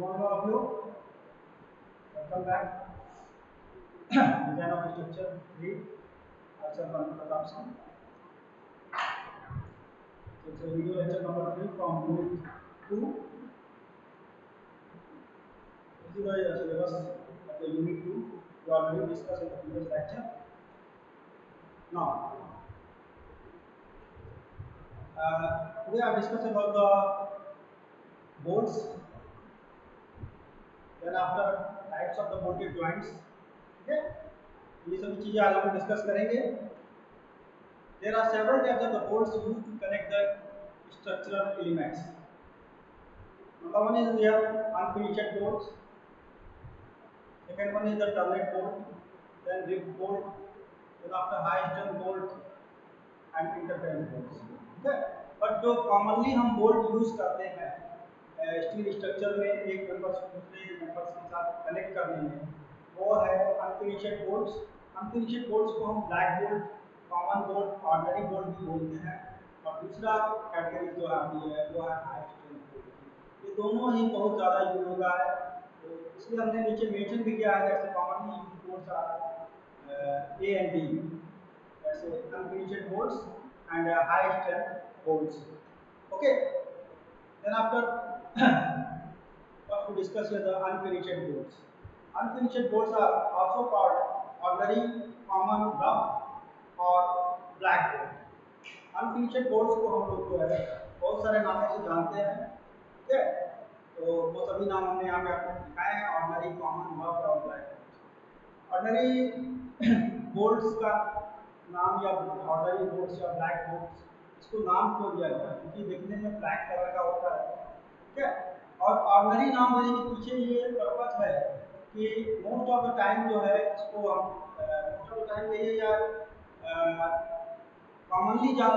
Morning all of you. Welcome back. Design of structure 3. Myself Anand Pratap Singh. So it's a video lecture number 3 from Unit 2. This is the syllabus of the Unit 2. We already discussed in the previous lecture. Now, today I discuss about the bolts. Then after types of the bolted joints. Okay, ये सभी चीजें आज हम discuss करेंगे. There are several types of the bolts used to connect the structural elements. Number one is here unfinished bolts. Second one is the turret bolt, then rib bolt, then after high strength bolt and interference bolts. Okay, but जो commonly हम bolt use करते हैं steel structure में एक member से दूसरे members के साथ कनेक्ट करने में, वो है अनफिनिश्ड बोल्ट्स. अनफिनिश्ड बोल्ट्स को हम black bolt, common bolt, ordinary bolt भी बोलते हैं. और दूसरा कैटेगरी जो आती है वो है हाई स्ट्रेंथ बोल्ट. ये दोनों ही बहुत ज़्यादा यूज होता है, तो इसलिए हमने नीचे मेंशन भी किया है जैसे commonly use bolts are A and D, जैसे unfinished bolts and high strength bolts. Okay, then after first to discuss here the unfinished bolts. Unfinished bolts are also called ordinary, common, rough or black bolt. Unfinished bolts को हम लोग जो है बहुत सारे नामों से जानते हैं. ठीक है, तो वो सभी नाम हमने यहाँ पे आपको दिखाए हैं, ऑर्डिनरी, कॉमन, रफ और ब्लैक. ऑर्डिनरी बोल्ट्स का नाम या ऑर्डिनरी बोल्ट्स या ब्लैक बोल्ट्स, इसको नाम क्यों दिया गया? क्योंकि देखने में ब्लैक कलर का होता है. ठीक है, और ऑर्डिनरी नाम देने के पीछे ये पर्पस है कि मोस्ट ऑफ द टाइम जो है इसको हम मोस्ट ऑफ द टाइम कहिए या कॉमनली जब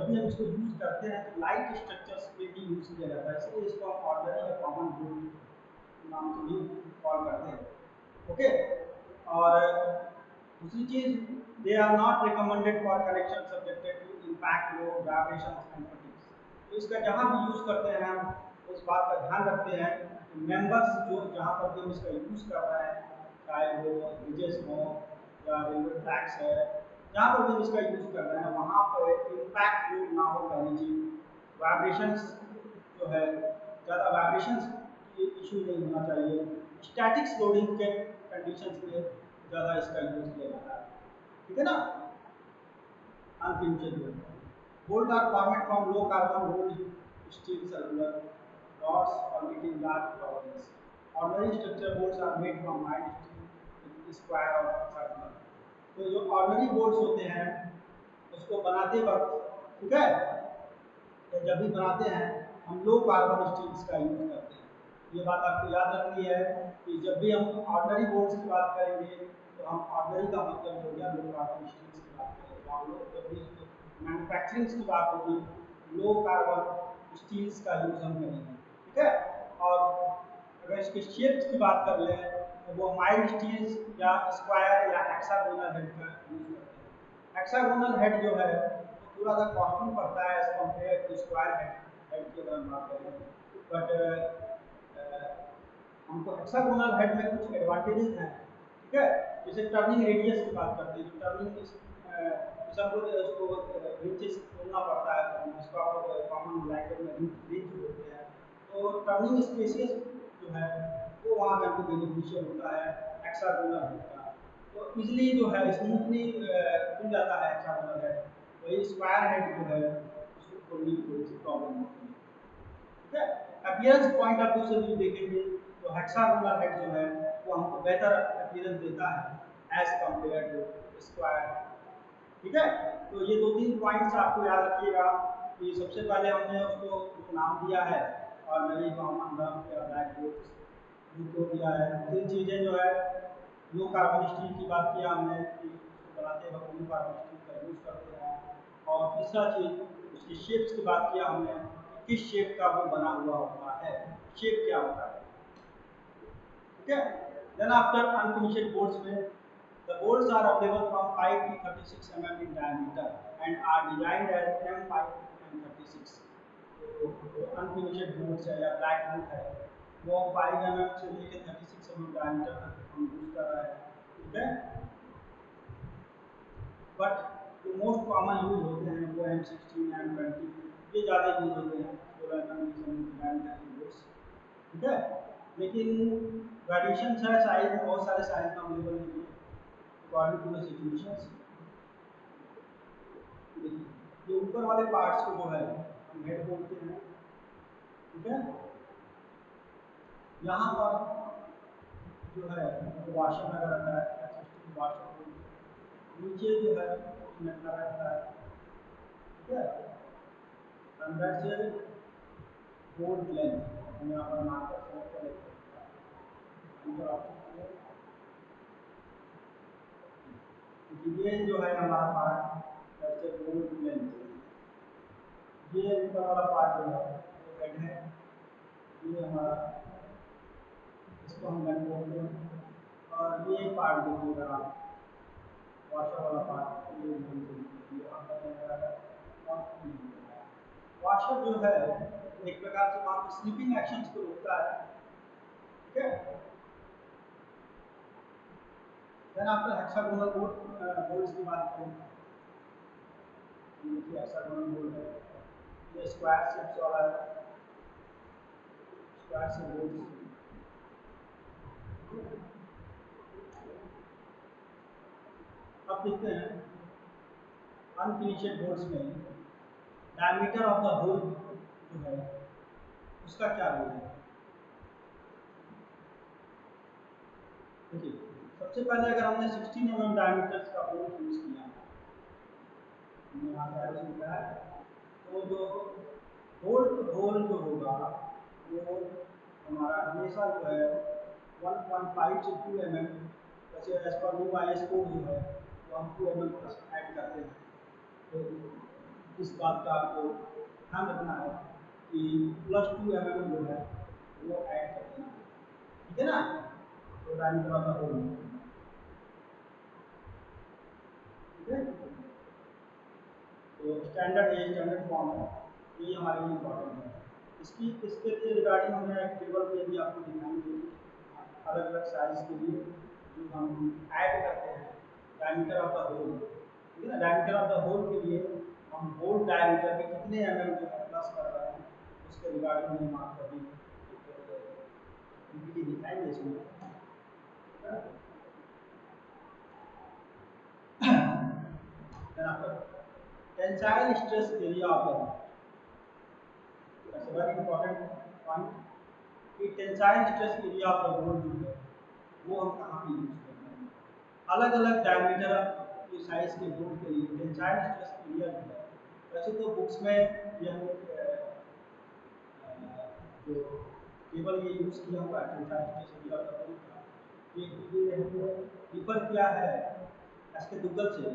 भी हम इसको यूज करते हैं तो लाइट स्ट्रक्चर्स पे भी यूज किया जाता है, इसलिए इसको हम ऑर्डिनरी या कॉमन बोल्ट नाम से भी कॉल करते हैं. ओके, और दूसरी चीज, they are not recommended for connection subjected to impact, load, vibrations and fatigues. तो इसका जहाँ भी यूज करते हैं हम उस बात का ध्यान रखते हैं कि मेंबर्स जो जहाँ पर भी हम इसका यूज कर रहे हैं, चाहे वो ब्रिजेस हो या रेलवे ट्रैक्स है, जहाँ पर भी इसका यूज कर रहे हैं वहाँ पर इम्पैक्ट लोड ना हो. पहली चीज, वाइब्रेशंस जो है ज़्यादा वाइब्रेशंस इशू नहीं होना चाहिए. स्टैटिक्स लोडिंग के कंडीशंस में ज़्यादा इसका यूज किया जाता है. ठीक है ना. Unfinished bolt are formed from low carbon rolled steel circular rods permitting large tolerance. Ordinary structure bolts are made from mild steel with square or circular. तो जो ऑर्डिनरी बोल्ट्स होते हैं उसको बनाते वक्त, ठीक है, तो जब भी बनाते हैं हम लो कार्बन स्टील्स का यूज करते हैं. ये बात आपको याद रखनी है कि जब भी हम ऑर्डिनरी बोल्ट्स की बात करेंगे तो हम ऑर्डिनरी का मतलब हो गया लो कार्बन स्टील्स की बात करेंगे. हम लोग जब भी मैन्युफैक्चरिंग की बात होगी लो कार्बन स्टील्स का यूज हम करेंगे. ठीक है, और अगर इसके शेप्स की बात कर लें तो वो माइल्ड स्टील्स या स्क्वायर या हेक्सागोनल हेड का यूज करते हैं. हेक्सागोनल हेड जो है वो थोड़ा सा कॉस्टली पड़ता है as compare to square head की अगर हम बात करें. बट हमको हेक्सागोनल हेड में कुछ एडवांटेजेस हैं. ठीक है, जैसे टर्निंग रेडियस की बात करते हैं, जो टर्निंग सबको उसको रिंचेस बोलना पड़ता है, तो इसको आप कॉमन लैंग्वेज में रिंच बोलते हैं. तो टर्निंग स्पेसिस जो है वो वहाँ पे हमको बेनिफिशियल होता है हेक्सागोनल हेड का. तो इजीली जो है स्मूथली खुल जाता है हेक्सागोनल हेड. वही स्क्वायर हेड जो है उसको खोलने की थोड़ी सी प्रॉब्लम होती है. ठीक है, अपीयरेंस पॉइंट ऑफ व्यू से भी देखेंगे तो हेक्सागोनल हेड जो है वो हमको बेहतर अपीयरेंस देता है एज कम्पेयर टू स्क्वायर. ठीक है, तो ये 2-3 पॉइंट्स आपको याद रखिएगा कि सबसे पहले हमने उसको नाम दिया है और नई कॉमन रफ या ब्लैक बोल्ट्स को दिया है. 3 चीज़ें जो है लो कार्बन स्टील की बात किया हमने कि उसको बनाते वक्त लो कार्बन स्टील का यूज़ करते हैं. और तीसरा चीज़ उसकी शेप्स की बात किया हमने कि किस शेप का वो बना हुआ होता है, शेप क्या होता है. ठीक है, देन आफ्टर अनफिनिश्ड बोल्ट्स में the bolts are available from 5 to 36 mm in diameter and are designed as M5 and 36. तो अनफिनिश्ड बोल्ट्स है या ब्लैक बोल्ट है वो 5 mm से लेकर 36 mm डायमीटर तक हम यूज कर रहे हैं, ठीक है। बट जो मोस्ट कॉमन यूज होते हैं वो M16 M20, ये ज़्यादा यूज होते हैं 16 mm डायमीटर के बोर्ड्स, ठीक है। लेकिन वेरिएशन है साइज में, बहुत सारे साइज अवेलेबल हैं अकॉर्डिंग टू द सिचुएशंस। ये ऊपर वाले पार्ट्स को जो है हम हेड बोलते हैं, ठीक है। यहाँ पर जो है वाशर लगा रहता है, M16 वाशर, नीचे जो है नट लगा रहता है, ठीक है। And that's a board length, हम यहाँ पर मार्कर सेलेक्ट कर लेते हैं। ये जो है हमारा part, that's a board length. ये ऊपर वाला पार्ट जो है वो हेड है, ये हमारा, इसको हम गन बोलते हैं। और ये पार्ट देखिएगा आप, वाशर वाला पार्ट, ये वाशर जो है एक प्रकार से वहाँ पर स्लिपिंग एक्शंस को रोकता है, ठीक है। देन आफ्टर हेक्सागोनल बोल्ट्स की बात करें, ये हेक्सागोनल बोल्ट है, ये स्क्वायर शेप्स वाला है, स्क्वायर शेप बोल्ट्स। अब देखते हैं अनफिनिश्ड बोल्ट्स में डायमीटर ऑफ द होल जो है उसका क्या रोल है। देखिए, सबसे पहले अगर हमने 16 mm डायमीटर का बोल्ट यूज किया, यहाँ पे एरो लिखा है, तो जो बोल्ट होल जो होगा वो हमारा हमेशा जो है 1.5 से 2 mm, वैसे as per new IS code जो है वो हम 2 mm प्लस ऐड करते हैं। तो इस बात का आपको ध्यान रखना है कि +2 mm जो है वो ऐड करते हैं, ठीक है ना। तो डायमीटर ऑफ द होल, ठीक है। तो स्टैंडर्ड फॉर्म है, ये हमारे लिए इम्पोर्टेंट है। इसके लिए रिगार्डिंग हमने एक टेबल में भी आपको दिखाएंगे अलग अलग साइज के लिए जो हम ऐड करते हैं डायमीटर ऑफ द होल, ठीक है ना। डायमीटर ऑफ द होल के लिए हम होल डायमीटर में कितने mm जो है प्लस कर रहे हैं उसके रिगार्डिंग हम आपको अभी पीपीटी दिखाएंगे इसमें। Then after tensile stress area of the, that's a very important point कि tensile stress area of the bolt जो है वो हम कहाँ पे यूज करते हैं। अलग अलग डायमीटर के साइज के बोल्ट के लिए टेंसाइल स्ट्रेस एरिया जो है, वैसे तो बुक्स में ये हम जो टेबल ये यूज किया हुआ है tensile stress area of the bolt का, ये हमने रिफर किया है एसके दुग्गल से,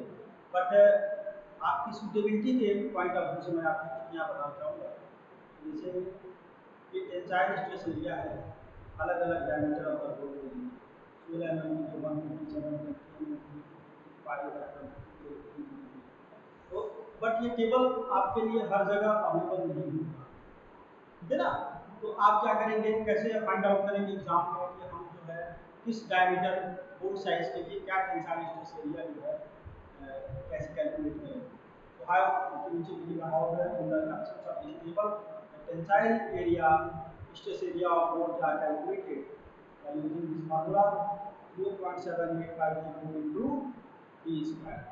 बट आपकी सूटेबिलिटी के पॉइंट ऑफ व्यू से मैं आपको यहाँ बताना चाहूँगा। जैसे ये टेंसाइल स्ट्रेस एरिया है अलग अलग डायमीटर ऑफ द बोल्ट के लिए, 16 mm की, 157 की, 5 तो बट ये टेबल आपके लिए हर जगह अवेलेबल नहीं होगा, ठीक है ना। तो आप क्या करेंगे, कैसे फाइंड आउट करेंगे एग्जाम में कि हम जो है किस डायमीटर बोर्ड साइज के लिए क्या टेंसाइल स्ट्रेस एरिया जो है कैसे कैलकुलेट करेंगे। तो हाउ नीचे लिखिएगा, how the absence of this table tensile area stress area of bolt are calculated by using this formula 0.785 into d square।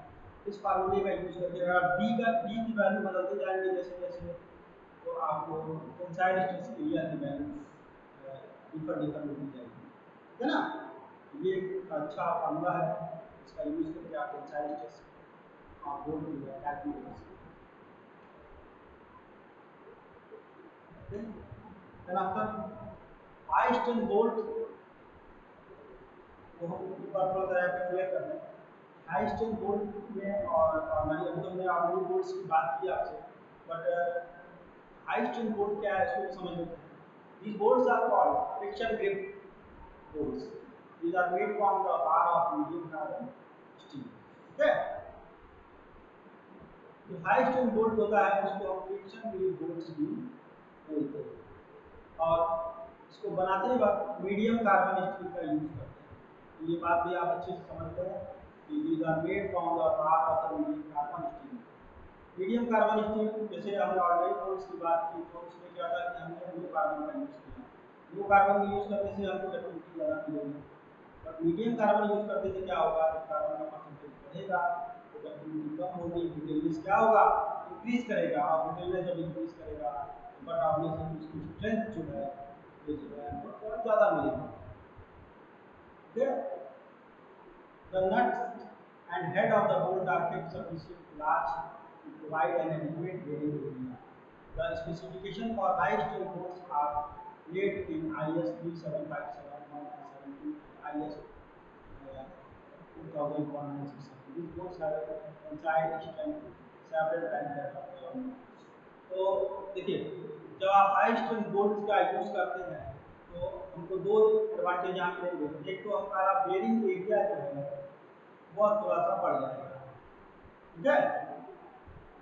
इस फार्मूले का यूज करके अगर d की वैल्यू बदलते जाएंगे जैसे जैसे, तो आपको टेंसाइल स्ट्रेस एरिया की वैल्यू डिफर होती जाएगी, ठीक है ना। ये एक अच्छा फार्मूला है, इसका यूज करके आप टेंसाइल स्ट्रेस आप बोर्ड जो है कैलकुलेट कर सकते हैं। Then after high strength bolt को हम ऊपर थोड़ा सा यहाँ पे क्लियर कर दें। हाई स्ट्रेंथ बोल्ट में और नॉर्मली अभी तो हमने ऑलरेडी बोल्ट्स की बात की आपसे, बट हाई स्ट्रेंथ बोल्ट क्या है इसको भी समझ लेते हैं। These bolts are called friction grip bolts. These are made from the bar of medium carbon steel, ठीक है। जो हाई स्ट्रेंथ बोल्ट होता है उसको हम फ्रिक्शन ग्रिप बोल्ट्स भी बोलते हैं। और इसको बनाते वक्त मीडियम कार्बन स्टील का यूज करते हैं। तो ये बात भी आप अच्छे से समझते हैं कि these are made from the part of the medium carbon steel। Medium carbon steel, जैसे हमने ऑलरेडी कोर्स की बात की तो उसमें क्या था कि हमने लो कार्बन का यूज किया। लो कार्बन यूज करने से हमको डक्टिलिटी ज़्यादा मिलेगी, बट मीडियम कार्बन यूज करने से क्या होगा, जब कार्बन का परसेंटेज बढ़ेगा तो डक्टिलिटी कम होगी, ब्रिटलनेस क्या होगा, इंक्रीज करेगा। और ब्रिटलनेस जब इंक्रीज करेगा तो बट ऑब्वियसली उसकी स्ट्रेंथ जो है ये जो है हमको थोड़ा ज़्यादा मिलेगी। ठीक है। The nuts and head of the bolt are kept sufficiently large to provide an adequate bearing area. The specification for high steel bolts are laid in IS 37571 and 17 IS 2167. These bolts have tensile strength several times that of the other. तो देखिए, जब आप high strength bolt का use करते हैं तो हमको दो एडवांटेज यहाँ मिलेंगे। एक तो हमारा बेयरिंग एरिया जो है वो थोड़ा सा बढ़ जाएगा, ठीक है,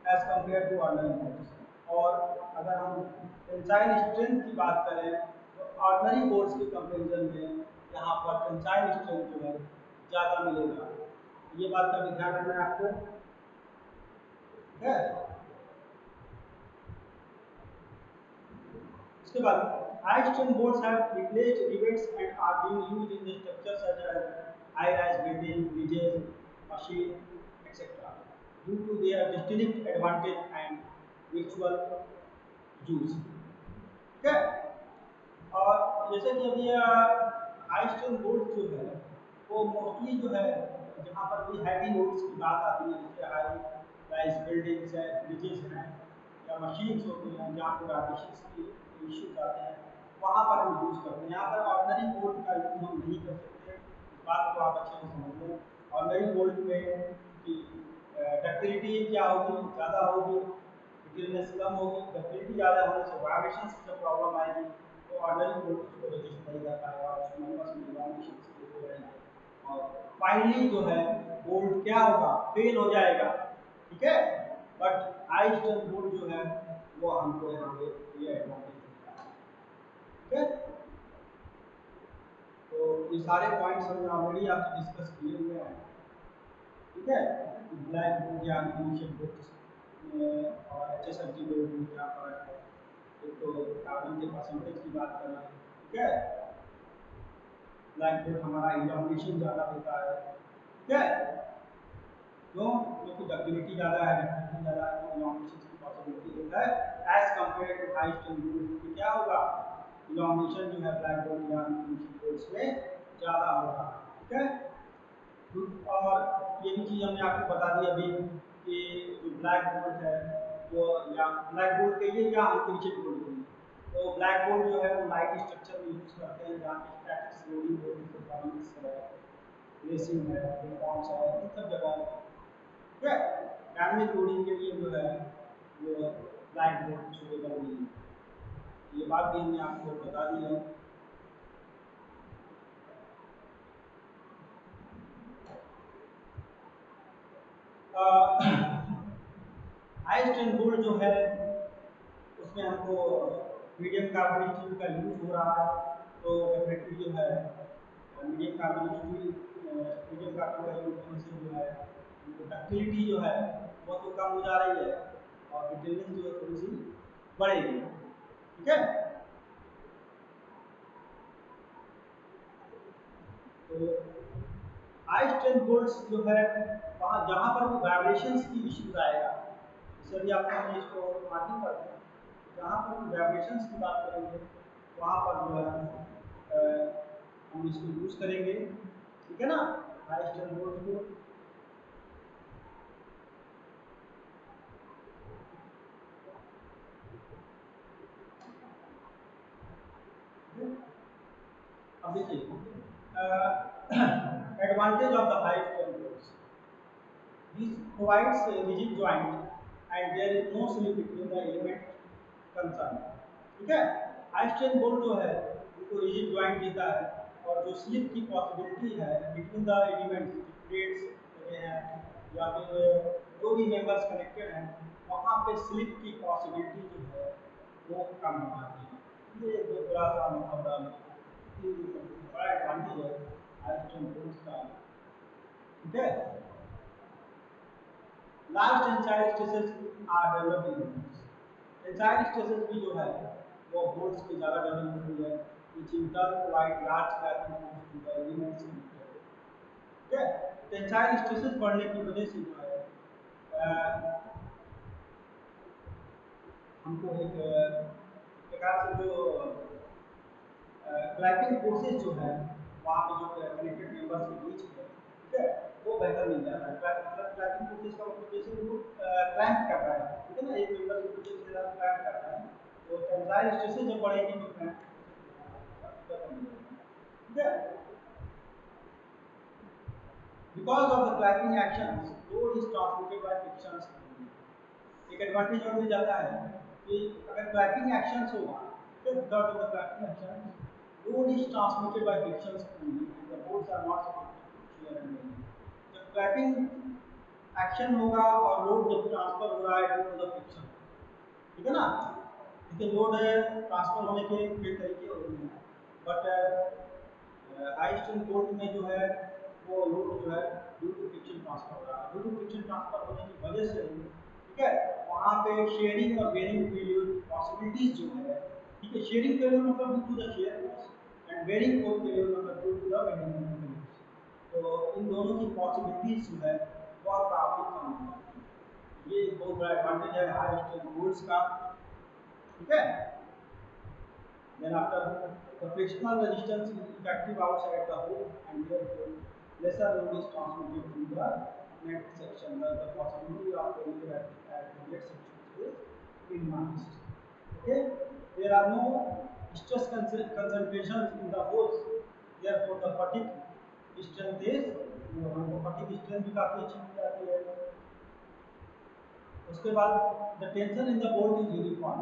as compare to ordinary bolts. और अगर हम टेंसाइल स्ट्रेंथ की बात करें तो ऑर्डिनरी बोर्ड्स के कंपेरिजन में यहाँ पर टेंसाइल स्ट्रेंथ जो है ज़्यादा मिलेगा। ये बात का भी ध्यान रखना है आपको, ठीक है। उसके बाद high strength boards have replaced rivets and are being used in the structures such as high-rise building, bridges, machine, etc. due to their distinct advantage and virtual use। ठीक है। और जैसे कि अभी हाई स्ट्रेंथ बोर्ड जो है वो mostly जो है जहाँ पर भी हैवी लोड्स की बात आती है, जैसे हाई राइज बिल्डिंग्स है, ब्रिजेस हैं या मशीन्स होती हैं जहाँ पर वाइब्रेशंस की इश्यूज आते हैं, वहाँ पर हम यूज़ करते हैं। यहाँ पर ऑर्डिनरी बोल्ट का यूज़ हम नहीं कर सकते, इस बात को आप अच्छे से समझ लें। ऑर्डिनरी बोल्ट में की डक्टिलिटी क्या होगी, ज़्यादा होगी, ब्रिटलनेस कम होगी। डक्टिलिटी ज़्यादा होने से वाइब्रेशन से जब प्रॉब्लम आएगी तो ऑर्डिनरी बोल्ट उसको रजिस्ट नहीं कर पाएगा, उसमें आपस में वाइब्रेशन हो रहेंगे और फाइनली जो है बोल्ट क्या होगा, फेल हो जाएगा। ठीक है। बट हाई स्ट्रेंथ बोल्ट जो है वो हमको यहाँ पे ये एडवांटेज होता है। ठीक है। तो ये सारे पॉइंट्स हमने ऑलरेडी आपसे डिस्कस किए हुए हैं। ठीक है। ब्लैक बोर्ड या अनफिनिश्ड बोर्ड्स और HSFG बोर्ड में क्या फर्क है, एक तो कार्बन के परसेंटेज की बात कर रहे हैं। ठीक है। ब्लैक बोर्ड हमारा इलॉन्गेशन ज़्यादा देता है। ठीक है। क्यों? क्योंकि डक्टिलिटी ज़्यादा है, डक्टिलिटी ज़्यादा है तो इलॉन्गेशन की पॉसिबिलिटी होता है as compare to high strength bolt की। क्या होगा, इलॉन्गेशन जो है ब्लैक बोर्ड या अनफिनिश्ड बोर्ड्स में ज़्यादा होगा। ठीक है। और ये भी चीज़ हमने आपको बता दी अभी कि जो ब्लैक बोर्ड है वो या ब्लैक बोर्ड कहिए या अनफिनिश्ड बोर्ड कहिए, तो ब्लैक बोर्ड जो है वो लाइट स्ट्रक्चर में यूज़ करते हैं जहाँ पे स्टैटिक्स लोडिंग होती है, रेसिंग है, प्लेटफॉर्म्स है, इन सब जगहों पर। ठीक है। डायनेमिक लोडिंग के लिए जो है वो ब्लैक बोर्ड सुटेबल नहीं है। ये बात भी हमने आपको बता दी है। हाई स्ट्रेंथ बोल्ट जो है उसमें हमको मीडियम कार्बन स्टील का यूज हो रहा है, तो डेफिनेटली जो है medium carbon steel medium carbon का यूज होने से जो है डक्टिलिटी जो है वो तो कम हो जा रही है और ब्रिटलनेस जो है थोड़ी सी बढ़ेगी। ठीक है। तो हाई स्ट्रेंथ बोल्ट्स जो है वहाँ जहाँ पर भी वाइब्रेशंस की इश्यूज आएगा, जैसे अभी आपने इसको मार्किंग करते हैं, जहाँ पर भी वाइब्रेशंस की बात करेंगे वहाँ पर जो है हम इसको यूज़ करेंगे। ठीक है ना, हाई स्ट्रेंथ बोल्ट को। अब देखिए advantage of the high strength bolts, this provides a rigid joint and there is no slip between the element concerned। ठीक है। हाई स्ट्रेंथ बोल्ट जो है उनको रिजिड ज्वाइंट देता है और जो स्लिप की पॉसिबिलिटी है बिटवीन द एलिमेंट्स, प्लेट्स लगे हैं या फिर जो भी मेंबर्स कनेक्टेड हैं वहाँ पे स्लिप की पॉसिबिलिटी जो है वो कम हो जाती है। ये जो थोड़ा सा मतलब बड़ा एडवांटेज है हाई स्ट्रेंथ का। ठीक है, last tensile stresses are developed in bolts. Tensile stresses भी जो है वो बोल्ट्स में ज़्यादा डेवलप हुई है, which in turn provide large cracking force to the elements connected। ठीक है, टेंसाइल स्ट्रेसेस बढ़ने की वजह से जो है हमको एक प्रकार से जो क्लैपिंग फोर्सेस जो है वहाँ पे जो कनेक्टेड मेंबर्स के बीच में, ठीक है, वो बेहतर मिल जाता है। मतलब क्लैपिंग फोर्सेस का मतलब जैसे वो क्लैंप कर रहा है, ठीक है ना, एक मेंबर को दूसरे से ज़्यादा क्लैंप कर रहा है, तो टेंसाइल स्ट्रेसेस जब बढ़ेगी तो क्लैंप बेहतर मिल जाएगा। ठीक है, because of the clamping actions load is transmitted by frictions। एक एडवांटेज और मिल जाता है कि अगर क्लैपिंग एक्शंस होगा, फिर because of the clapping actions load is transmitted by frictions only and the boards are not subject to shear and bending। जब clapping action होगा और लोड जब ट्रांसफर हो रहा है ड्यू टू द फ्रिक्शन, ठीक है ना, देखिए लोड ट्रांसफर होने के कई तरीके होते हैं, बट हाई स्ट्रेंथ बोल्ट में जो है वो लोड जो है ड्यू टू फ्रिक्शन ट्रांसफर हो रहा है। ड्यू टू फ्रिक्शन ट्रांसफर होने की वजह से, ठीक है, वहाँ पे शेयरिंग और बेयरिंग फेल्योर पॉसिबिलिटीज जो है, ठीक है, शेयरिंग फेल्योर मतलब due to the shear force and bearing force failure मतलब due to the bending moment. तो इन दोनों की पॉसिबिलिटीज जो है वह काफ़ी कम है। ये एक बहुत बड़ा एडवांटेज है हाई स्ट्रेंथ बोल्ट्स का। ठीक है, then after the frictional resistance is effective outside the hole and therefore lesser load is transmitted to the net section, thus the possibility of failure at the net section is minimized। Okay, there are no stress concentrations in the holes, therefore the fatigue strength is low। हमको fatigue strength भी काफी अच्छी मिल जाती है। उसके बाद the tension in the bolt is uniform।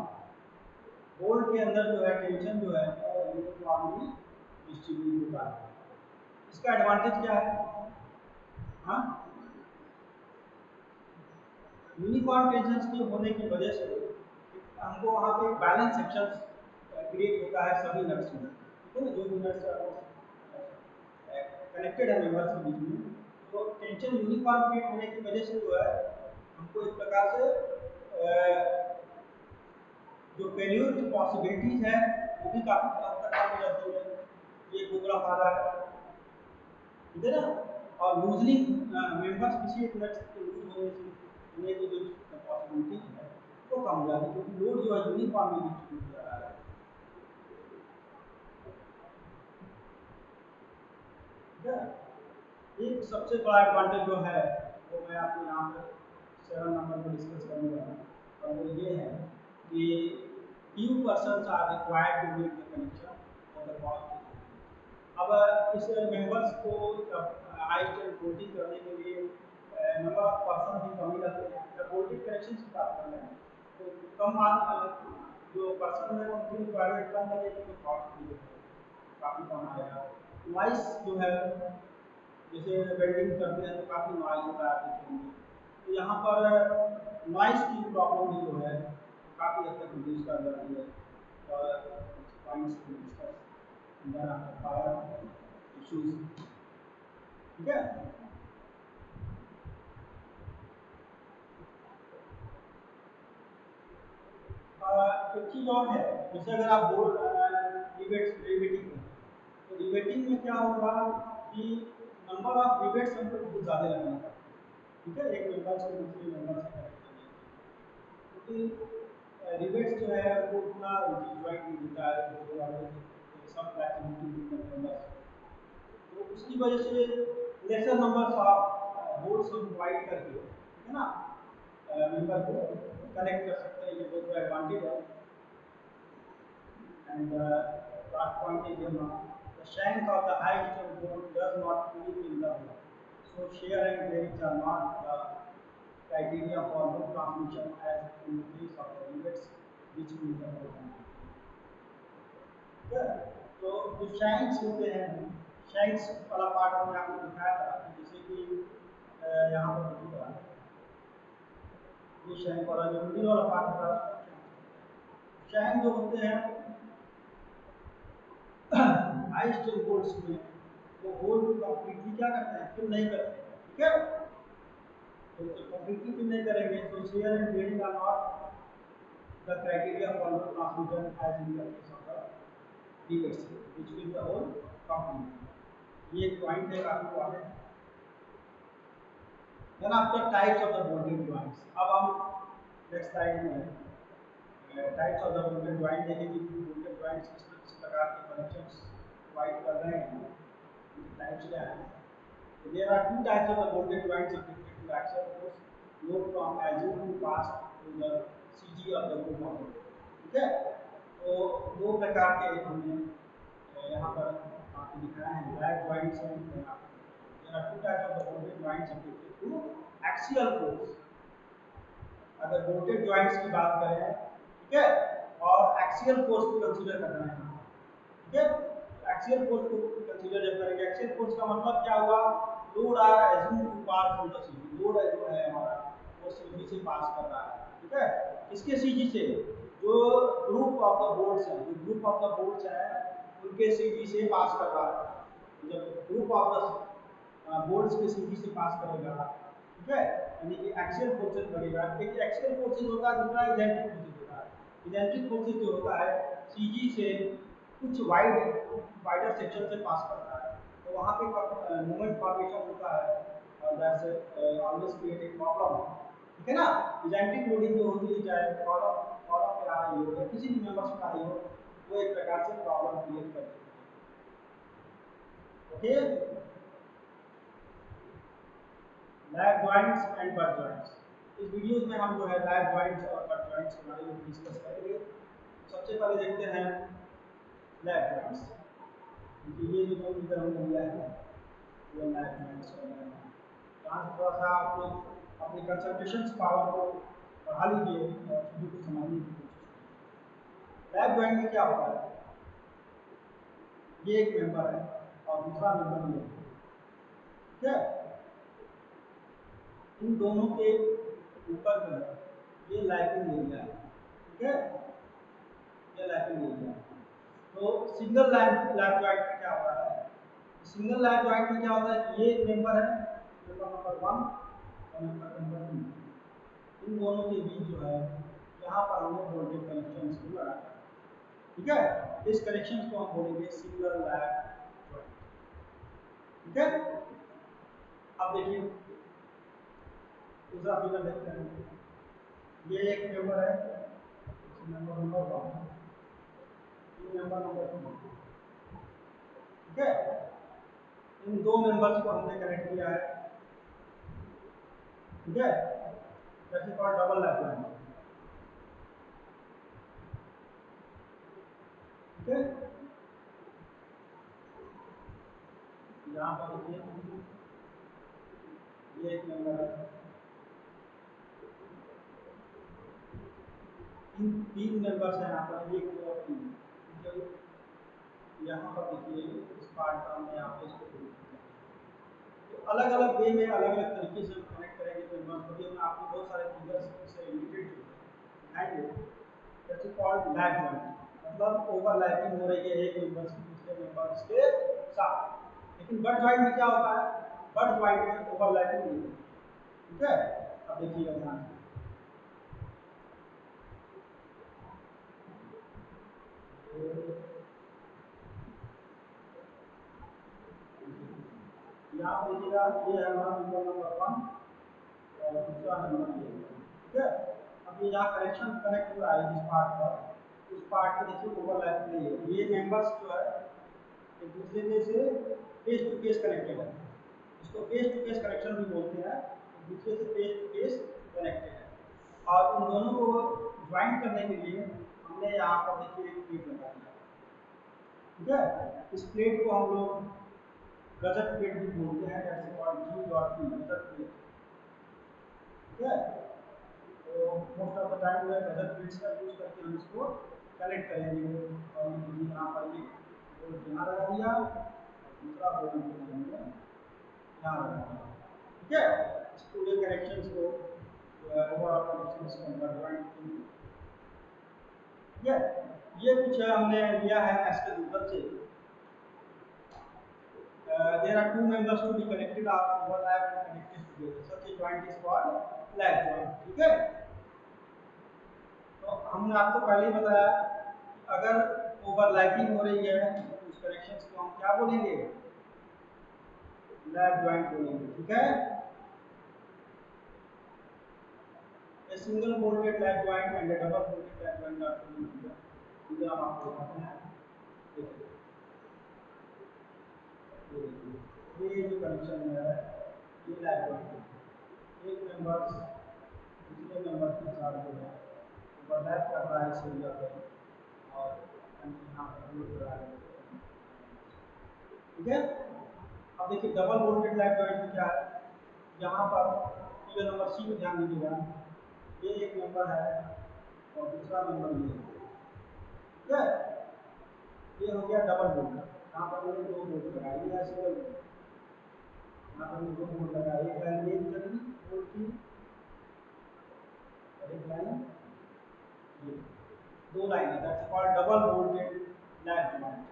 Bolt के अंदर जो है टेंशन जो है यूनिफॉर्मली डिस्ट्रीब्यूट होता है। इसका एडवांटेज क्या है? हाँ, यूनिफॉर्म टेंशन के होने की वजह से हमको वहाँ पे बैलेंस सेक्शन क्रिएट होता है सभी नट्स में, ठीक है ना, जो भी नट्स कनेक्टेड है मेंबर्स के बीच में, तो टेंशन यूनिफॉर्म क्रिएट होने की वजह से जो है हमको एक प्रकार से जो फेल्यूर की पॉसिबिलिटीज है वो भी काफी हद तक कम हो जाती है। ये एक बड़ा फायदा है, ठीक है ना। और लूजनिंग मेंबर्स किसी एक नट के लूज होने की जो पॉसिबिलिटीज है वो कम हो जाती है, क्योंकि लोड जो है यूनिफॉर्मली डिस्ट्रीब्यूट हो रहा है। ठीक है, एक सबसे बड़ा एडवांटेज जो है वो मैं आपको यहाँ पर 7 नंबर पर डिस्कस करूँगा, और वो ये है कि few persons are required to make the connection for the cost। अब इस मेंबर्स को हाई स्ट्रेंथ बोल्टिंग करने के लिए नंबर ऑफ पर्सन की कमी रहती है। जब बोल्टिंग कनेक्शन की बात कर रहे हैं तो जो पर्सन है उनकी रिक्वायरमेंट कम लगेगी तो कॉस्ट भी काफ़ी कम आएगा। नॉइस जो है जैसे वेल्डिंग करते हैं तो काफ़ी नॉइस होता है आपके फोन में, तो यहाँ पर नॉइस की प्रॉब्लम भी जो है काफ़ी हद तक रिड्यूस कर जाती है। और पॉइंट्स डिस्कस फायर इश्यूज। ठीक है, एक चीज़ और है, जैसे अगर आप बोर्ड रिवेटिंग तो रिवेटिंग में क्या होगा कि नंबर ऑफ रिवेट्स हमको बहुत ज़्यादा लगना पड़ता है। ठीक है, एक मेंबर से दूसरे मेंबर से कनेक्ट करने के लिए, क्योंकि रिवेट्स जो है वो उतना जॉइंट नहीं देता है तो वाले सब फ्लैक्सिबिलिटी मेंबर्स, तो उसकी वजह से लेसर नंबर ऑफ बोर्ड्स हम प्रोवाइड करके, ठीक है ना, मेंबर को कनेक्ट कर सकते हैं। ये बहुत बड़ा एडवांटेज है। And last point is the shank of the high strength bolt does not fully fill the hole, so shear and bearings are not the criteria for no transmission as in the case of the rivets which fill the hole। ठीक है, तो जो shanks होते हैं, shanks वाला part हमने आपको दिखाया था, जैसे कि यहाँ पर देखिएगा ये शैंक वाला जो मिडिल वाला पार्ट था, शैंक जो होते हैं हाई स्ट्रेंथ बोल्ट्स में वो होल को कंप्लीटली क्या करते हैं, फिल नहीं करते, ठीक है। तो कंप्लीटली फिल नहीं करेंगे तो shear and bearing are not the criteria for transmission as in the case of the DHC which will the whole complete। ये एक पॉइंट है काफी important. Then after types of the bolted joints, अब हम next slide में types of the bolted joint देखेंगे कि bolted joints किस प्रकार के कनेक्शंस प्रोवाइड कर रहे हैं, टाइप्स क्या है। So there are two types of the bolted joints subjected to axial force load from azimuth to pass to the CG of the group of the, ठीक है। तो दो प्रकार के हमने यहाँ पर आपको दिखाया है, लैग जॉइंट्स हैं। there are two types of the bolted joints subjected to axial force। अगर bolted joints की बात करें, ठीक है, और एक्सियल फोर्स को कंसीडर करना है, ठीक है। एक्सियल फोर्स को कंसीडर जब करेंगे, एक्सियल फोर्स का मतलब क्या हुआ, load are assume to pass through the CG, load जो है हमारा वो सीजी से पास कर रहा है, ठीक है। किसके सीजी से, जो ग्रुप ऑफ द बोल्ट्स है, जो ग्रुप ऑफ द बोल्ट्स है उनके सीजी से पास कर रहा है। जब ग्रुप ऑफ द बोल्ट्स के सीजी से पास करेगा, ठीक है, यानी कि एक्सियल फोर्सेस लगेगा। एक एक्सियल फोर्सेस होता है, दूसरा इजेंट्रिक फोर्सेस होता है। इजेंट्रिक फोर्सेस जो होता है सीजी से कुछ वाइडर सेक्शन से पास करता है, तो वहाँ पे मोमेंट फॉर्मेशन होता है और that's always create a problem, ठीक है ना। इजेंट्रिक लोडिंग जो होती है, चाहे कॉलम पे आ रही हो या किसी भी मेंबर्स पे आ रही हो, वो एक प्रकार से प्रॉब्लम क्रिएट करती है, okay. Lag joints and but joints, इस वीडियोस में हम जो है लैग जॉइंट्स और बट जॉइंट्स के बारे में डिस्कस करेंगे। सबसे पहले देखते हैं लैग जॉइंट्स, ये जो दो फिगर हमने लिया है वो लैग जॉइंट्स का है। यहाँ से थोड़ा सा आप लोग अपनी कंसंट्रेशन पावर को बढ़ा लीजिए और चीज़ों को समझने की कोशिश कीजिए। लैग जॉइंट में क्या होता है, ये एक मेंबर है और दूसरा मेंबर ये है, ठीक है। इन दोनों के ऊपर जो है ये लैपिंग एरिया है, ठीक है, ये लैपिंग एरिया है। तो सिंगल लैप जॉइंट में क्या हो रहा है, सिंगल लैप जॉइंट में क्या होता है, ये एक मेंबर है, मेंबर नंबर 1 और मेंबर नंबर 2, इन दोनों के बीच जो है यहाँ पर हमने वोल्टेज कनेक्शंस को लगाया, ठीक है। इस कनेक्शंस को हम बोलेंगे सिंगल लैप जॉइंट, ठीक है। अब देखिए दूसरा फिगर देखते हैं, ये एक मेंबर है, मेंबर नंबर 1, ये मेंबर नंबर 2, ठीक है। इन दो मेंबर्स को हमने कनेक्ट किया है, ठीक है, that is called double lap joint, ठीक है। यहाँ पर देखिए ये एक मेंबर है, तीन मेंबर्स हैं यहाँ पर, 1 2 और 3, ठीक है। यहाँ पर देखिए इस पार्ट का हमने यहाँ पे इसको तो अलग अलग वे में अलग अलग तरीके से हम कनेक्ट करेंगे मेंबर्स को, मैं आपको बहुत सारे फिगर्स से रिलेटेड दिखाएंगे। दैट्स कॉल्ड लैग जॉइंट, मतलब ओवरलैपिंग हो रही है एक मेंबर से दूसरे मेंबर्स के साथ। लेकिन बट जॉइंट में क्या होता है, बट जॉइंट में ओवरलैपिंग नहीं होती, ठीक है। अब देखिएगा ध्यान से, यहाँ पर देखिएगा ये है हमारा मेंबर नंबर 1 और दूसरा नंबर ये, ठीक है। अब ये जहाँ कनेक्शन कनेक्ट हुआ है जिस पार्ट पर, उस पार्ट पे देखिए ओवरलैप नहीं है, ये मेंबर्स जो है एक दूसरे के से फेस टू फेस कनेक्टेड है, इसको फेस टू फेस कनेक्शन भी बोलते हैं, एक दूसरे से फेस टू फेस कनेक्टेड है। और उन दोनों को ज्वाइंट करने के लिए हमने यहाँ पर देखिए एक प्लेट लगा दिया, ठीक है। इस प्लेट को हम लोग गजट प्लेट भी बोलते हैं, जैसे कॉल्ड G.P गजट प्लेट, ठीक है। तो मोस्ट ऑफ द टाइम जो है गजट प्लेट्स का यूज करके हम इसको कनेक्ट करेंगे। और यहाँ पर एक बोल्ट यहाँ लगा दिया और दूसरा बोल्ट हमने यहाँ लगा दिया, ठीक है। इस पूरे कनेक्शंस को ओवरऑल कनेक्शंस को हम जॉइंट, ठीक है। ये कुछ हमने लिया है एस के गूगल से, there are two members to be connected or overlap and connected together. Such a joint is called lap joint. ठीक है? तो हमने आपको पहले ही बताया अगर ओवरलैपिंग हो रही है तो उस कनेक्शंस को हम क्या बोलेंगे? लैप ज्वाइंट बोलेंगे. ठीक है? A single bolted lap joint and a double bolted lap joint are shown here. इधर हम आपको बताते हैं. देखिए ये जो कनेक्शन है ये लैप ज्वाइंट है. एक मेंबर दूसरे मेंबर के साथ जो है ओवरलैप कर रहा है सिंगल पे और यहाँ पर लोड कर रहा है. ठीक है? अब देखिए डबल बोल्टेड लैप जॉइंट में क्या है? यहाँ पर फिगर नंबर सी में ध्यान दीजिएगा. ये एक नंबर है और दूसरा नंबर ये है. ठीक है? ये हो गया डबल बोल्ट. यहाँ पर मैंने दो बोल्ट लगाए. ये है सिंगल बोल्ट. यहाँ पर मैंने दो बोल्ट लगाए. एक लाइन ये चली बोल्ट की और एक लाइन ये. दो लाइन है. That's called double bolted lap joint.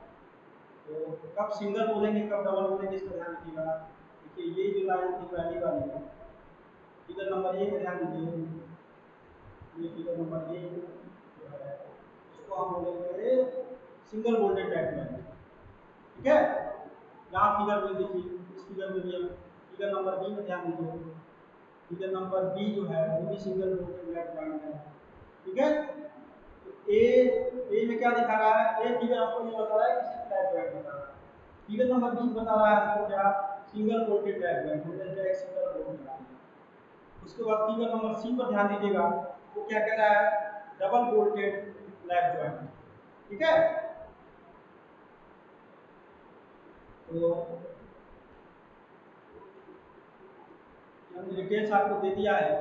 तो कब सिंगल बोलेंगे कब डबल बोलेंगे इसका ध्यान रखिएगा. देखिए ये जो लाइन थी पहली वाली है फिगर नंबर ए में ध्यान दीजिए. ये फिगर नंबर ए जो है इसको हम बोलेंगे सिंगल बोल्टेड लैप जॉइंट. ठीक है? यहाँ फिगर में देखिए इस फिगर में भी हम फिगर नंबर बी में ध्यान दीजिए. फिगर नंबर बी जो है वो भी सिंगल बोल्टेड लैप जॉइंट है. ठीक है? ए में क्या दिखा रहा है? ए फिगर आपको ये बता रहा है कि सिंगल लैप जॉइंट बता रहा है. फिगर नंबर बी बता रहा है हमको क्या? Single bolted lap joint. हमने डायरेक्ट सिंगल बोल्ट लगा दिया. उसके बाद फिगर नंबर सी पर ध्यान दीजिएगा. वो क्या कह रहा है? Double bolted lap joint. ठीक है? तो हमने डिटेल्स आपको दे दिया है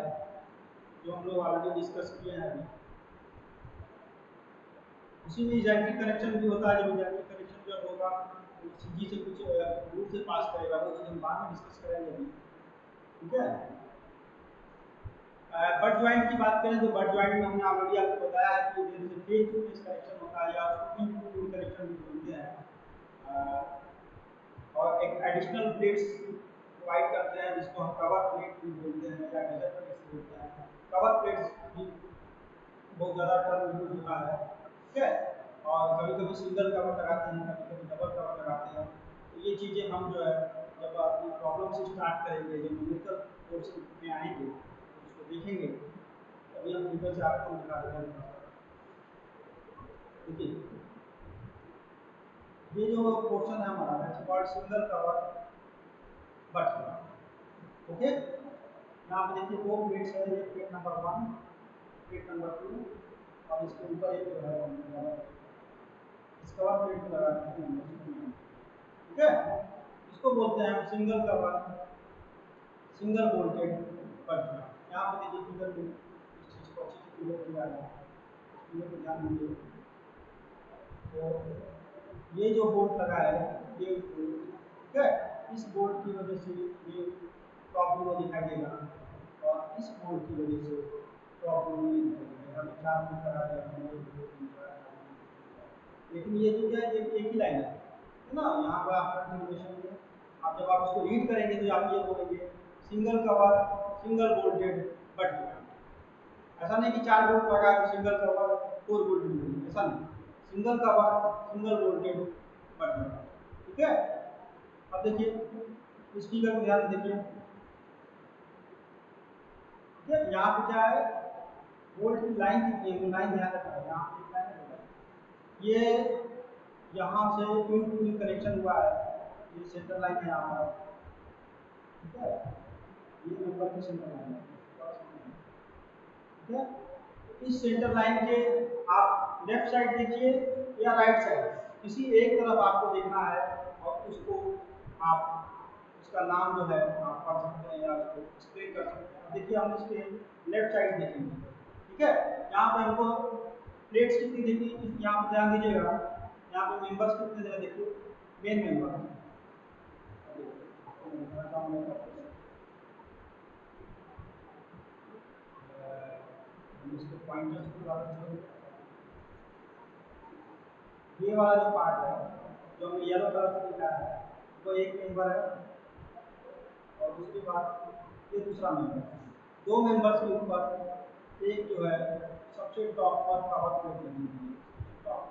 जो हम लोग ऑलरेडी डिस्कस किए हैं अभी. उसी में इजेंट्रिक कनेक्शन भी होता है. जब इजेंट्रिक कनेक्शन जब होगा तो सीजी से कुछ रूट से पास करेगा. वो चीज़ हम बाद में डिस्कस करेंगे अभी. ठीक है? बट ज्वाइंट की बात करें तो बट ज्वाइंट में हमने ऑलरेडी आपको बताया है कि फेज टू फेज कनेक्शन होता है या उसको पिन टू पिन कनेक्शन भी बोलते हैं. और एक एडिशनल प्लेट्स प्रोवाइड करते हैं जिसको हम कवर प्लेट भी बोलते हैं या गजर प्लेट्स बोलते हैं. कवर प्लेट्स भी बहुत ज़्यादा टर्म यूज होता है. ठीक है? और कभी कभी सिंगल कवर लगाते हैं कभी कभी डबल कवर लगाते हैं. तो ये चीज़ें हम जो है जब अपनी प्रॉब्लम से स्टार्ट करेंगे जब न्यूमेरिकल कोर्स में आएंगे तो देखेंगे अभी हम फिगर से आपको दिखा देते हैं. देखिए ये जो पोर्शन है हमारा that's called single cover but. Okay? यहाँ पे देखिए दो प्लेट्स है. ये प्लेट नंबर 1 प्लेट नंबर 2 और इसके ऊपर एक जो है इस कवर प्लेट को लगा देते हैं. ठीक है? इसको बोलते हैं हम single cover single bolted but. यहाँ पे देखिए फिगर में इस चीज़ को अच्छे से क्लियर किया है. फिगर को ध्यान दीजिए. तो ये जो बोल्ट लगा है ये ठीक है इस बोल्ट की वजह से ये प्रॉब्लम में दिखाई देगा और इस बोल्ट की वजह से प्रॉब्लम में दिखाई देगा. अभी 4 बोल्ट लगा दिया हमने. लेकिन ये जो क्या है एक ही लाइन है ना. यहाँ पर आपका कंटिन्यूएशन है. आप जब आप इसको रीड करेंगे तो आप ये बोलेंगे single cover single bolted but. ऐसा नहीं कि 4 बोल्ट लगा तो सिंगल कवर 4 बोल्टेड नहीं. ऐसा नहीं. Single cover single bolted but. ठीक है? अब देखिए इस फिगर को ध्यान से देखिए. ठीक है? यहाँ पे क्या है बोल्ट की लाइन कितनी है? लाइन ध्यान रखना है. यहाँ पे एक लाइन है. ये यहाँ से पिन टू पिन कनेक्शन हुआ है. ये सेंटर लाइन है यहाँ पर. ठीक है? ये नंबर की सेंटर लाइन है. ठीक है? इस सेंटर लाइन के आप लेफ्ट साइड देखिए या राइट साइड किसी एक तरफ आपको देखना है और उसको आप उसका नाम जो है आप पढ़ सकते हैं या उसको एक्सप्लेन कर सकते हैं. देखिए हम इसके लेफ्ट साइड देखेंगे. ठीक है? यहाँ पे हमको प्लेट्स कितनी देखी यहाँ पे ध्यान दीजिएगा. यहाँ पे मेंबर्स कितने जगह देखिए. मेन मेंबर इसके पॉइंटर्स को ये वाला जो पार्ट है जो हमने येलो कलर से दिखाया है वो एक मेंबर है और दूसरी बात ये दूसरा मेंबर है। दो मेंबर्स के ऊपर एक जो है सबसे टॉप पर कवर प्लेट लगी हुई है, टॉप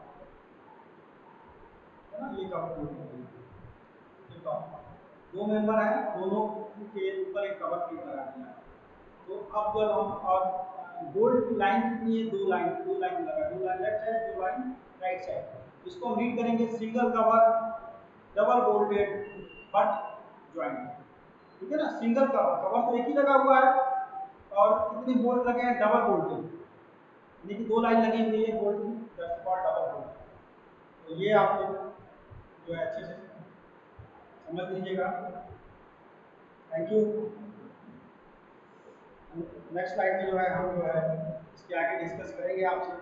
है ना, ये कवर प्लेट लगी हुई है, ये टॉप दो मेंबर है, दोनों के ऊपर एक कवर प्लेट लगा दिया है। तो अब जब हम और गोल्ड की लाइन कितनी है, दो लाइन लगा, दो लाइन लेफ्ट साइड, दो लाइन राइट साइड। इसको हम रीड करेंगे single cover double bolted but joint. ठीक है ना, सिंगल कवर, कवर तो एक ही लगा हुआ है और कितने बोल्ट लगे हैं, डबल बोल्टेड, यानी कि दो लाइन लगी हुई है बोल्ट की, दैट्स कॉल्ड डबल बोल्ट। तो ये आप लोग जो है अच्छे से समझ लीजिएगा। Thank you. नेक्स्ट स्लाइड में जो है हम जो है इसके आगे डिस्कस करेंगे आपसे।